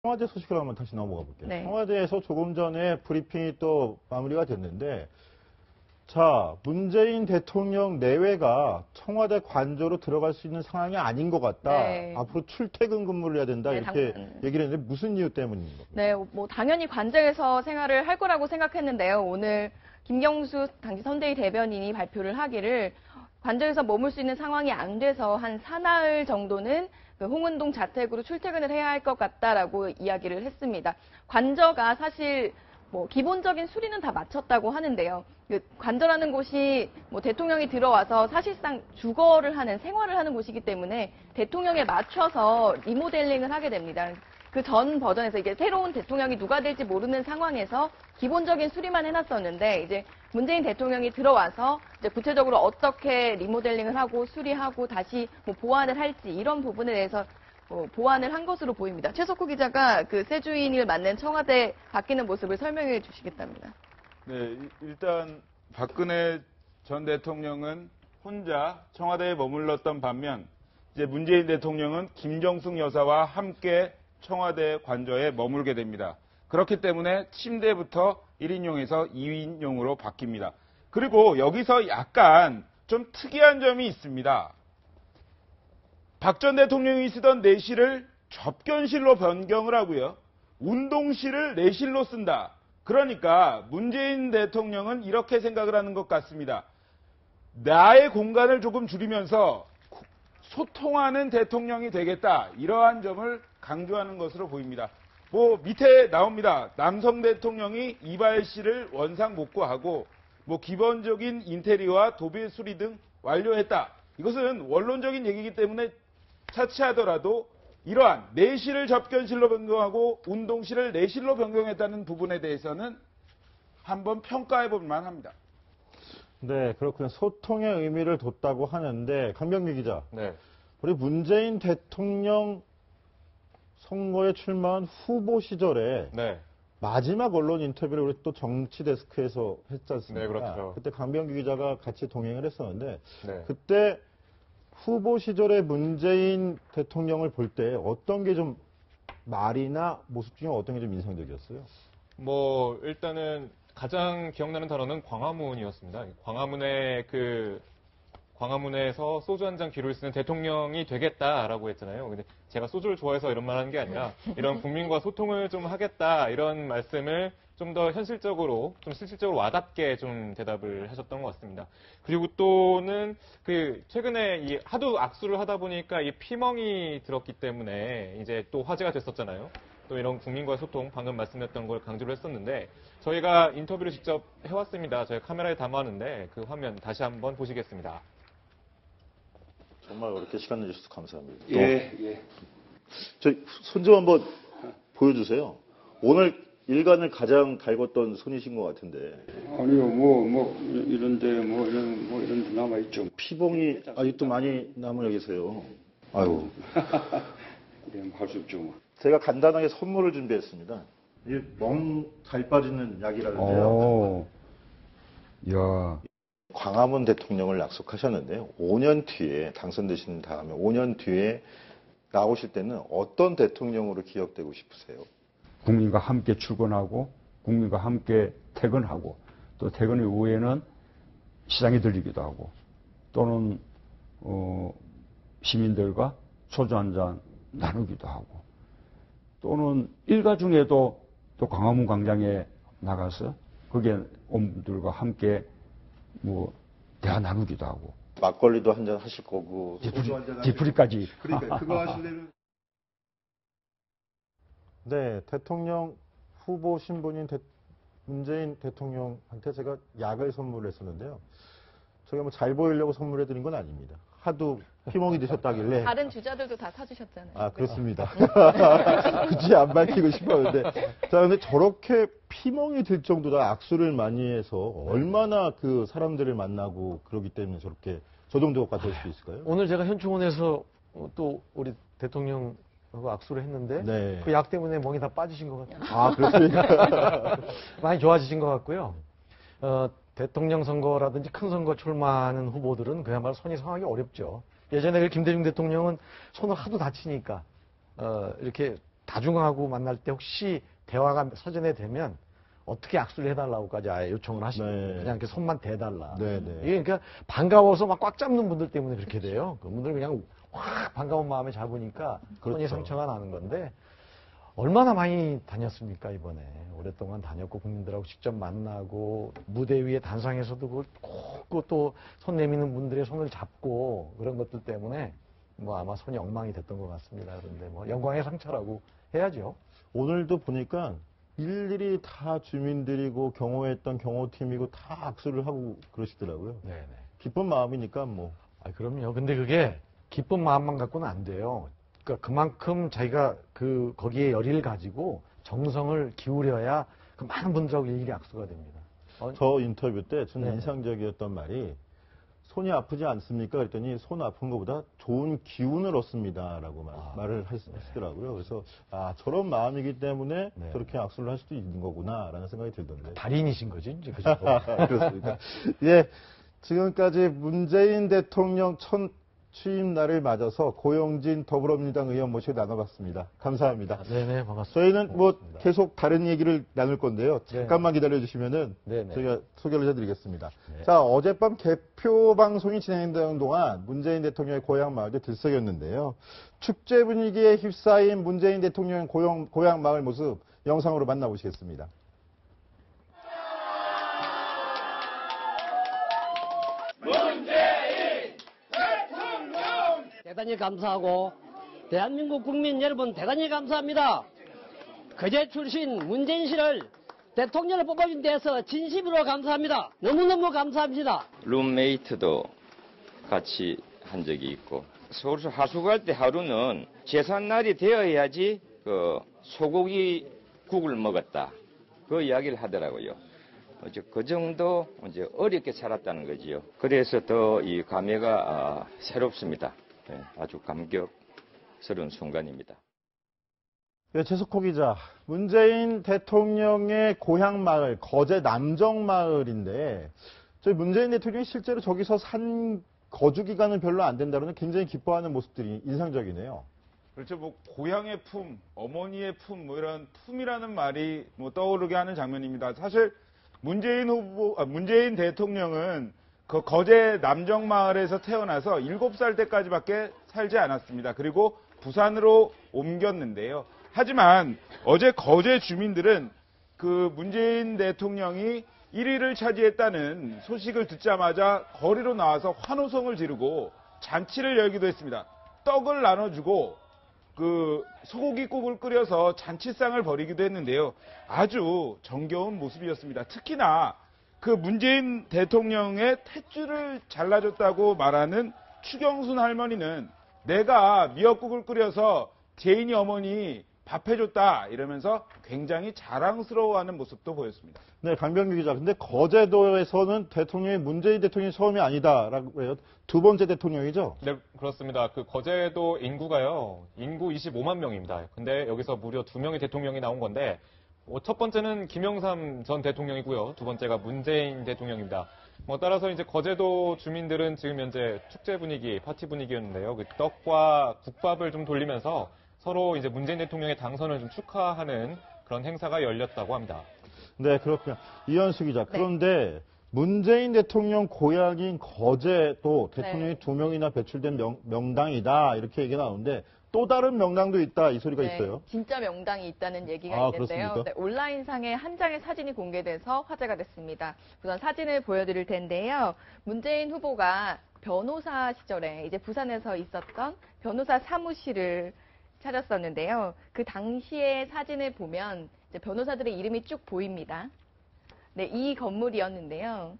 청와대 소식을 한번 다시 넘어가 볼게요. 네. 청와대에서 조금 전에 브리핑이 또 마무리가 됐는데, 자, 문재인 대통령 내외가 청와대 관저로 들어갈 수 있는 상황이 아닌 것 같다. 네. 앞으로 출퇴근 근무를 해야 된다. 네, 이렇게 당연. 얘기를 했는데 무슨 이유 때문인가요? 네, 뭐 당연히 관저에서 생활을 할 거라고 생각했는데요. 오늘 김경수 당시 선대위 대변인이 발표를 하기를 관저에서 머물 수 있는 상황이 안 돼서 한 사나흘 정도는 그 홍은동 자택으로 출퇴근을 해야 할 것 같다라고 이야기를 했습니다. 관저가 사실 뭐 기본적인 수리는 다 마쳤다고 하는데요. 그 관저라는 곳이 뭐 대통령이 들어와서 사실상 주거를 하는 생활을 하는 곳이기 때문에 대통령에 맞춰서 리모델링을 하게 됩니다. 그 전 버전에서 이게 새로운 대통령이 누가 될지 모르는 상황에서 기본적인 수리만 해놨었는데 이제 문재인 대통령이 들어와서 이제 구체적으로 어떻게 리모델링을 하고 수리하고 다시 뭐 보완을 할지 이런 부분에 대해서 보완을 한 것으로 보입니다. 최석호 기자가 그 새 주인을 맡는 청와대 바뀌는 모습을 설명해 주시겠답니다. 네, 일단 박근혜 전 대통령은 혼자 청와대에 머물렀던 반면 이제 문재인 대통령은 김정숙 여사와 함께 청와대 관저에 머물게 됩니다. 그렇기 때문에 침대부터 1인용에서 2인용으로 바뀝니다. 그리고 여기서 약간 좀 특이한 점이 있습니다. 박 전 대통령이 쓰던 내실을 접견실로 변경을 하고요. 운동실을 내실로 쓴다. 그러니까 문재인 대통령은 이렇게 생각을 하는 것 같습니다. 나의 공간을 조금 줄이면서 소통하는 대통령이 되겠다. 이러한 점을 강조하는 것으로 보입니다. 뭐 밑에 나옵니다. 남성 대통령이 이발실을 원상 복구하고 뭐 기본적인 인테리어와 도배 수리 등 완료했다. 이것은 원론적인 얘기이기 때문에 차치하더라도 이러한 내실을 접견실로 변경하고 운동실을 내실로 변경했다는 부분에 대해서는 한번 평가해 볼 만합니다. 네, 그렇군요. 소통의 의미를 뒀다고 하는데, 강병기 기자. 네. 우리 문재인 대통령 선거에 출마한 후보 시절에 네. 마지막 언론 인터뷰를 우리 또 정치 데스크에서 했지 않습니까? 네, 그렇죠. 그때 강병기 기자가 같이 동행을 했었는데, 네. 그때 후보 시절의 문재인 대통령을 볼 때 어떤 게 좀 말이나 모습 중에 어떤 게 좀 인상적이었어요? 뭐 일단은 가장 기억나는 단어는 광화문이었습니다. 광화문에서 소주 한 잔 기로를 쓰는 대통령이 되겠다라고 했잖아요. 근데 제가 소주를 좋아해서 이런 말 하는 게 아니라 이런 국민과 소통을 좀 하겠다 이런 말씀을 좀 더 현실적으로, 좀 실질적으로 와닿게 좀 대답을 하셨던 것 같습니다. 그리고 또는 최근에 하도 악수를 하다 보니까 이 피멍이 들었기 때문에 이제 또 화제가 됐었잖아요. 또 이런 국민과의 소통, 방금 말씀드렸던 걸 강조를 했었는데 저희가 인터뷰를 직접 해왔습니다. 저희 카메라에 담았는데 그 화면 다시 한번 보시겠습니다. 정말 어렵게 시간 내주셔서 감사합니다. 예. 저 손 좀 한번 보여주세요. 오늘 일간을 가장 달궜던 손이신 것 같은데. 아니요, 이런데, 이런 데 남아있죠. 피봉이 아직도 많이 남아 계세요. 아유. 예, 할 수 없죠, 뭐. 제가 간단하게 선물을 준비했습니다. 이게 멍 잘 빠지는 약이라는데요. 야. 광화문 대통령을 약속하셨는데요. 5년 뒤에 당선되신 다음에 5년 뒤에 나오실 때는 어떤 대통령으로 기억되고 싶으세요? 국민과 함께 출근하고 국민과 함께 퇴근하고 또 퇴근 이후에는 시장에 들리기도 하고 또는 시민들과 소주 한 잔 나누기도 하고 또는 일가 중에도 또 광화문 광장에 나가서 거기에 온 분들과 함께 뭐 대화 나누기도 하고 막걸리도 한 잔 하실 거고 뒤풀이까지. 그러니까 그거 하실래는 네, 대통령 후보 신분인 문재인 대통령한테 제가 약을 선물했었는데요. 저게 뭐 잘 보이려고 선물해드린 건 아닙니다. 하도 피멍이 드셨다길래. 다른 주자들도 다 사주셨잖아요. 아, 그렇습니다. 굳이 안 밝히고 싶었는데. 자, 근데 저렇게 피멍이 들 정도다 악수를 많이 해서 얼마나 그 사람들을 만나고 그러기 때문에 저렇게 저 정도가 될 수 있을까요? 오늘 제가 현충원에서 또 우리 대통령하고 악수를 했는데 네. 그 약 때문에 멍이 다 빠지신 것 같아요. 아, 그렇습니까? 많이 좋아지신 것 같고요. 대통령 선거라든지 큰 선거 출마하는 후보들은 그야말로 손이 상하기 어렵죠. 예전에 김대중 대통령은 손을 하도 다치니까 이렇게 다중하고 만날 때 혹시 대화가 서전에 되면 어떻게 악수를 해달라고까지 아예 요청을 하시는 거예요. 네. 그냥 이렇게 손만 대달라. 네, 네. 이게 그러니까 반가워서 막 꽉 잡는 분들 때문에 그렇게 돼요. 그분들은 그냥 확 반가운 마음에 잡으니까 손이 그렇죠. 상처가 나는 건데 얼마나 많이 다녔습니까 이번에. 오랫동안 다녔고 국민들하고 직접 만나고 무대 위에 단상에서도 그걸 꼭 또 손 내미는 분들의 손을 잡고 그런 것들 때문에 뭐 아마 손이 엉망이 됐던 것 같습니다. 그런데 뭐 영광의 상처라고 해야죠. 오늘도 보니까 일일이 다 주민들이고 경호했던 경호팀이고 다 악수를 하고 그러시더라고요. 네네. 기쁜 마음이니까 뭐. 아, 그럼요. 근데 그게 기쁜 마음만 갖고는 안 돼요. 그러니까 그만큼 자기가 거기에 열의를 가지고 정성을 기울여야 그 많은 분들하고 일일이 악수가 됩니다. 저 인터뷰 때 저는 네. 인상적이었던 말이 손이 아프지 않습니까? 그랬더니 손 아픈 것보다 좋은 기운을 얻습니다라고 말을 하시더라고요. 그래서 저런 마음이기 때문에 네. 저렇게 악수를 할 수도 있는 거구나라는 생각이 들던데. 달인이신 거지, 이제 그죠? 그렇습니다. 예, 지금까지 문재인 대통령 첫 취임 날을 맞아서 고영진 더불어민주당 의원 모시고 나눠봤습니다. 감사합니다. 네네, 반갑습니다. 저희는 뭐 고맙습니다. 계속 다른 얘기를 나눌 건데요. 네. 잠깐만 기다려주시면은 네네. 저희가 소개를 해드리겠습니다. 네. 자, 어젯밤 개표 방송이 진행되는 동안 문재인 대통령의 고향 마을에 들썩였는데요. 축제 분위기에 휩싸인 문재인 대통령의 고향 마을 모습 영상으로 만나보시겠습니다. 대단히 감사하고 대한민국 국민 여러분 대단히 감사합니다. 거제 출신 문재인 씨를 대통령을 뽑아준 데서 진심으로 감사합니다. 너무너무 감사합니다. 룸메이트도 같이 한 적이 있고 서울서 하숙할 때 하루는 제삿날이 되어야지 소고기 국을 먹었다. 그 이야기를 하더라고요. 그 정도 이제 어렵게 살았다는 거지요. 그래서 더 이 감회가 새롭습니다. 네, 아주 감격스러운 순간입니다. 네, 최석호 기자. 문재인 대통령의 고향 마을, 거제 남정마을인데, 저희 문재인 대통령이 실제로 저기서 거주 기간은 별로 안 된다는 굉장히 기뻐하는 모습들이 인상적이네요. 그렇죠. 뭐 고향의 품, 어머니의 품, 뭐 이런 품이라는 말이 뭐 떠오르게 하는 장면입니다. 사실 문재인 대통령은 그 거제 남정마을에서 태어나서 7살 때까지밖에 살지 않았습니다. 그리고 부산으로 옮겼는데요. 하지만 어제 거제 주민들은 그 문재인 대통령이 1위를 차지했다는 소식을 듣자마자 거리로 나와서 환호성을 지르고 잔치를 열기도 했습니다. 떡을 나눠주고 그 소고기국을 끓여서 잔치상을 벌이기도 했는데요. 아주 정겨운 모습이었습니다. 특히나 그 문재인 대통령의 탯줄을 잘라줬다고 말하는 추경순 할머니는 내가 미역국을 끓여서 제인이 어머니 밥 해줬다 이러면서 굉장히 자랑스러워하는 모습도 보였습니다. 네, 강병규 기자. 근데 거제도에서는 문재인 대통령이 처음이 아니다라고 해요. 두 번째 대통령이죠? 네, 그렇습니다. 그 거제도 인구가요, 인구 25만 명입니다. 근데 여기서 무려 2명의 대통령이 나온 건데, 첫 번째는 김영삼 전 대통령이고요. 두 번째가 문재인 대통령입니다. 따라서 이제 거제도 주민들은 지금 현재 축제 분위기, 파티 분위기였는데요. 그 떡과 국밥을 좀 돌리면서 서로 이제 문재인 대통령의 당선을 좀 축하하는 그런 행사가 열렸다고 합니다. 네, 그렇군요. 이현수 기자. 그런데 문재인 대통령 고향인 거제도 대통령이 2명이나 배출된 명당이다. 이렇게 얘기가 나오는데 또 다른 명당도 있다. 이 소리가 있어요. 진짜 명당이 있다는 얘기가 있는데요. 그렇습니까? 온라인상에 한 장의 사진이 공개돼서 화제가 됐습니다. 우선 사진을 보여드릴 텐데요. 문재인 후보가 변호사 시절에 이제 부산에서 있었던 변호사 사무실을 차렸었는데요. 그 당시의 사진을 보면 이제 변호사들의 이름이 쭉 보입니다. 네, 이 건물이었는데요.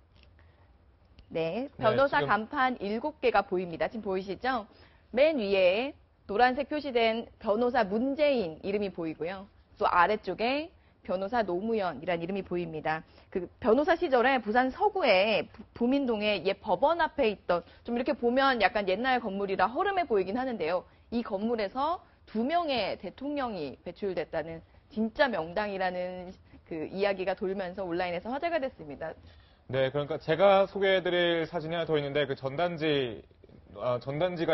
네, 변호사 지금 간판 7개가 보입니다. 지금 보이시죠? 맨 위에 노란색 표시된 변호사 문재인 이름이 보이고요. 또 아래쪽에 변호사 노무현이라는 이름이 보입니다. 그 변호사 시절에 부산 서구에 부민동에 옛 법원 앞에 있던 좀 이렇게 보면 약간 옛날 건물이라 허름해 보이긴 하는데요. 이 건물에서 2명의 대통령이 배출됐다는 진짜 명당이라는 그 이야기가 돌면서 온라인에서 화제가 됐습니다. 네, 그러니까 제가 소개해드릴 사진이 하나 더 있는데 그 전단지가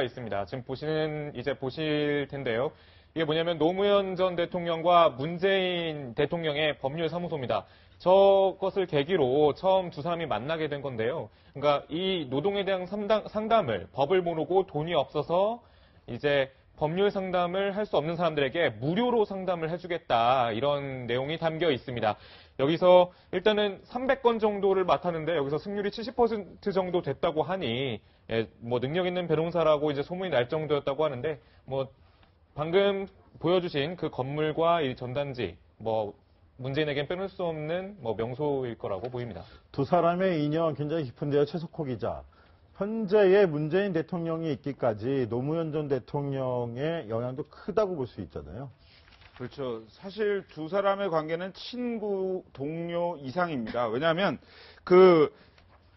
있습니다. 지금 보실 텐데요. 이게 뭐냐면 노무현 전 대통령과 문재인 대통령의 법률사무소입니다. 저것을 계기로 처음 두 사람이 만나게 된 건데요. 그러니까 이 노동에 대한 상담을 법을 모르고 돈이 없어서 이제 법률 상담을 할 수 없는 사람들에게 무료로 상담을 해주겠다, 이런 내용이 담겨 있습니다. 여기서 일단은 300건 정도를 맡았는데 여기서 승률이 70% 정도 됐다고 하니 뭐 능력 있는 변호사라고 이제 소문이 날 정도였다고 하는데, 뭐 방금 보여주신 그 건물과 이 전단지, 뭐 문재인에겐 빼놓을 수 없는 뭐 명소일 거라고 보입니다. 두 사람의 인연 굉장히 깊은데요, 최석호 기자. 현재의 문재인 대통령이 있기까지 노무현 전 대통령의 영향도 크다고 볼 수 있잖아요. 그렇죠. 사실 두 사람의 관계는 친구, 동료 이상입니다. 왜냐하면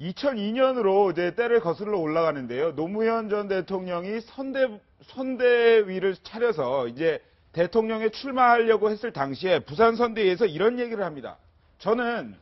2002년으로 이제 때를 거슬러 올라가는데요. 노무현 전 대통령이 선대위를 차려서 이제 대통령에 출마하려고 했을 당시에 부산 선대위에서 이런 얘기를 합니다. 저는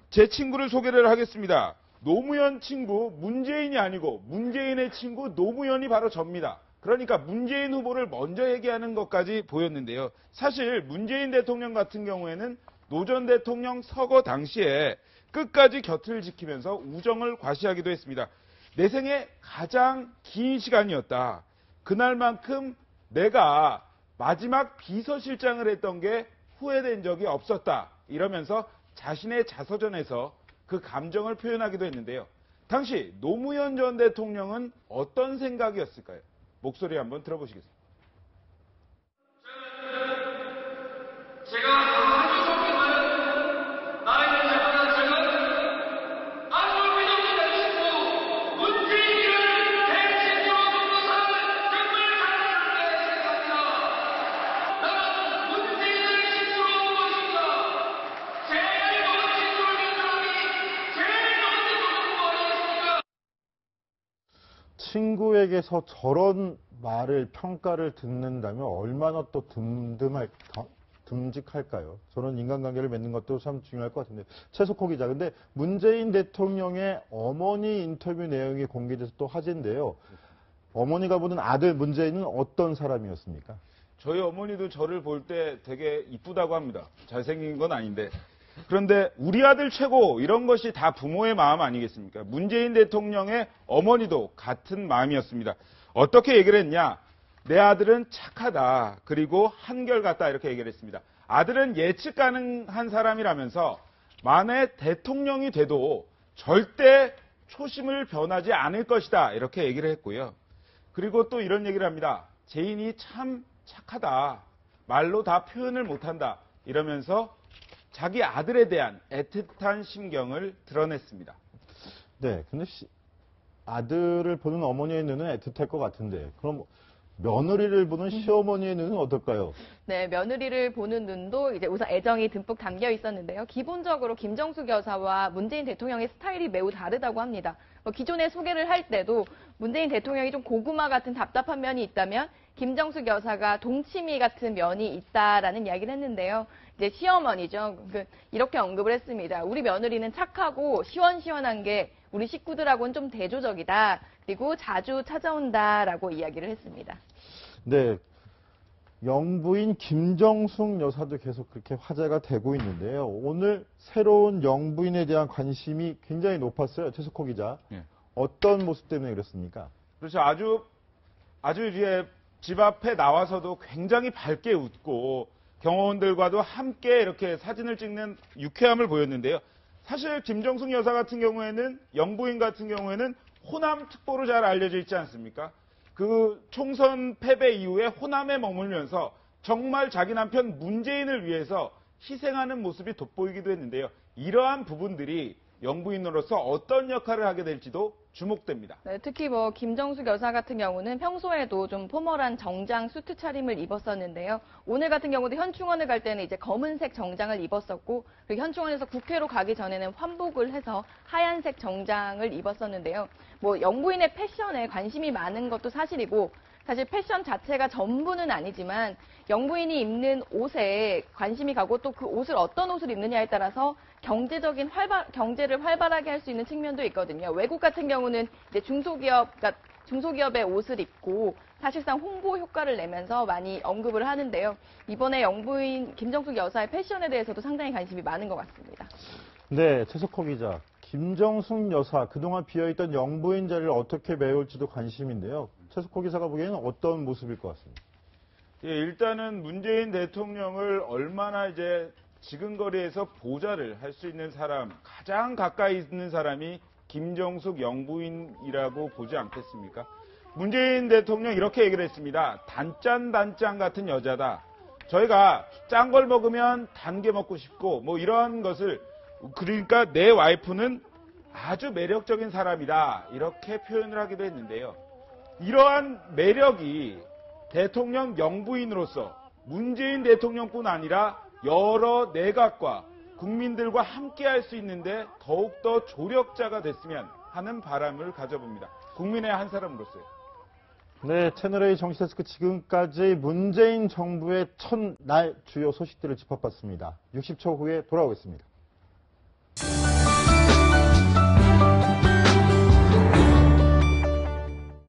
제 친구를 소개를 하겠습니다. 노무현 친구 문재인이 아니고 문재인의 친구 노무현이 바로 접니다. 그러니까 문재인 후보를 먼저 얘기하는 것까지 보였는데요. 사실 문재인 대통령 같은 경우에는 노 전 대통령 서거 당시에 끝까지 곁을 지키면서 우정을 과시하기도 했습니다. 내 생에 가장 긴 시간이었다. 그날만큼 내가 마지막 비서실장을 했던 게 후회된 적이 없었다. 이러면서 자신의 자서전에서 그 감정을 표현하기도 했는데요. 당시 노무현 전 대통령은 어떤 생각이었을까요? 목소리 한번 들어보시겠습니다. 제가 아주 좋게 말하는 나이는 작지만 제가 아주 믿음직한 친구 문재인이라는 대친구로 돕는 사람을 정말 잘하는데 생각합니다. 나는 문재인을 친구로 보고 싶다. 제일 먼 친구를 낸 사람이 제일 먼저 보는 거 아니겠습니까? 친구에게서 저런 말을, 평가를 듣는다면 얼마나 또 듬직할까요? 저런 인간관계를 맺는 것도 참 중요할 것 같은데. 최석호 기자, 근데 문재인 대통령의 어머니 인터뷰 내용이 공개돼서 또 화제인데요. 어머니가 보는 아들 문재인은 어떤 사람이었습니까? 저희 어머니도 저를 볼 때 되게 이쁘다고 합니다. 잘생긴 건 아닌데. 그런데 우리 아들 최고, 이런 것이 다 부모의 마음 아니겠습니까? 문재인 대통령의 어머니도 같은 마음이었습니다. 어떻게 얘기를 했냐? 내 아들은 착하다. 그리고 한결같다. 이렇게 얘기를 했습니다. 아들은 예측 가능한 사람이라면서 만에 대통령이 돼도 절대 초심을 변하지 않을 것이다. 이렇게 얘기를 했고요. 그리고 또 이런 얘기를 합니다. 재인이 참 착하다. 말로 다 표현을 못한다. 이러면서 자기 아들에 대한 애틋한 심경을 드러냈습니다. 네, 근데 아들을 보는 어머니의 눈은 애틋할 것 같은데, 그럼 며느리를 보는 시어머니의 눈은 어떨까요? 네, 며느리를 보는 눈도 이제 우선 애정이 듬뿍 담겨 있었는데요. 기본적으로 김정숙 여사와 문재인 대통령의 스타일이 매우 다르다고 합니다. 기존에 소개를 할 때도 문재인 대통령이 좀 고구마 같은 답답한 면이 있다면 김정숙 여사가 동치미 같은 면이 있다라는 이야기를 했는데요. 이제 시어머니죠. 이렇게 언급을 했습니다. 우리 며느리는 착하고 시원시원한 게 우리 식구들하고는 좀 대조적이다. 그리고 자주 찾아온다라고 이야기를 했습니다. 네, 영부인 김정숙 여사도 계속 그렇게 화제가 되고 있는데요. 오늘 새로운 영부인에 대한 관심이 굉장히 높았어요. 최석호 기자. 네. 어떤 모습 때문에 그렇습니까? 그렇죠. 아주 이제 집 앞에 나와서도 굉장히 밝게 웃고 경호원들과도 함께 이렇게 사진을 찍는 유쾌함을 보였는데요. 사실 김정숙 여사 같은 경우에는, 영부인 같은 경우에는 호남 특보로 잘 알려져 있지 않습니까? 그 총선 패배 이후에 호남에 머물면서 정말 자기 남편 문재인을 위해서 희생하는 모습이 돋보이기도 했는데요. 이러한 부분들이 영부인으로서 어떤 역할을 하게 될지도 주목됩니다. 네, 특히 김정숙 여사 같은 경우는 평소에도 좀 포멀한 정장 수트 차림을 입었었는데요. 오늘 같은 경우도 현충원을 갈 때는 이제 검은색 정장을 입었었고, 그리고 현충원에서 국회로 가기 전에는 환복을 해서 하얀색 정장을 입었었는데요. 영부인의 패션에 관심이 많은 것도 사실이고, 사실 패션 자체가 전부는 아니지만 영부인이 입는 옷에 관심이 가고 또 그 옷을 어떤 옷을 입느냐에 따라서 경제를 활발하게 할 수 있는 측면도 있거든요. 외국 같은 경우는 이제 중소기업, 그러니까 중소기업의 옷을 입고 사실상 홍보 효과를 내면서 많이 언급을 하는데요. 이번에 영부인 김정숙 여사의 패션에 대해서도 상당히 관심이 많은 것 같습니다. 네, 최석호 기자. 김정숙 여사, 그동안 비어있던 영부인 자리를 어떻게 메울지도 관심인데요. 최석호 기자가 보기에는 어떤 모습일 것 같습니다. 예, 일단은 문재인 대통령을 얼마나 이제 지근거리에서 보좌를 할 수 있는 사람, 가장 가까이 있는 사람이 김정숙 영부인이라고 보지 않겠습니까? 문재인 대통령 이렇게 얘기를 했습니다. 단짠 같은 여자다. 저희가 짠 걸 먹으면 단 게 먹고 싶고 뭐 이런 것을, 그러니까 내 와이프는 아주 매력적인 사람이다. 이렇게 표현을 하기도 했는데요. 이러한 매력이 대통령 영부인으로서 문재인 대통령뿐 아니라 여러 내각과 국민들과 함께 할 수 있는데 더욱더 조력자가 됐으면 하는 바람을 가져봅니다. 국민의 한 사람으로서요. 네, 채널A 정치데스크 지금까지 문재인 정부의 첫날 주요 소식들을 짚어봤습니다. 60초 후에 돌아오겠습니다.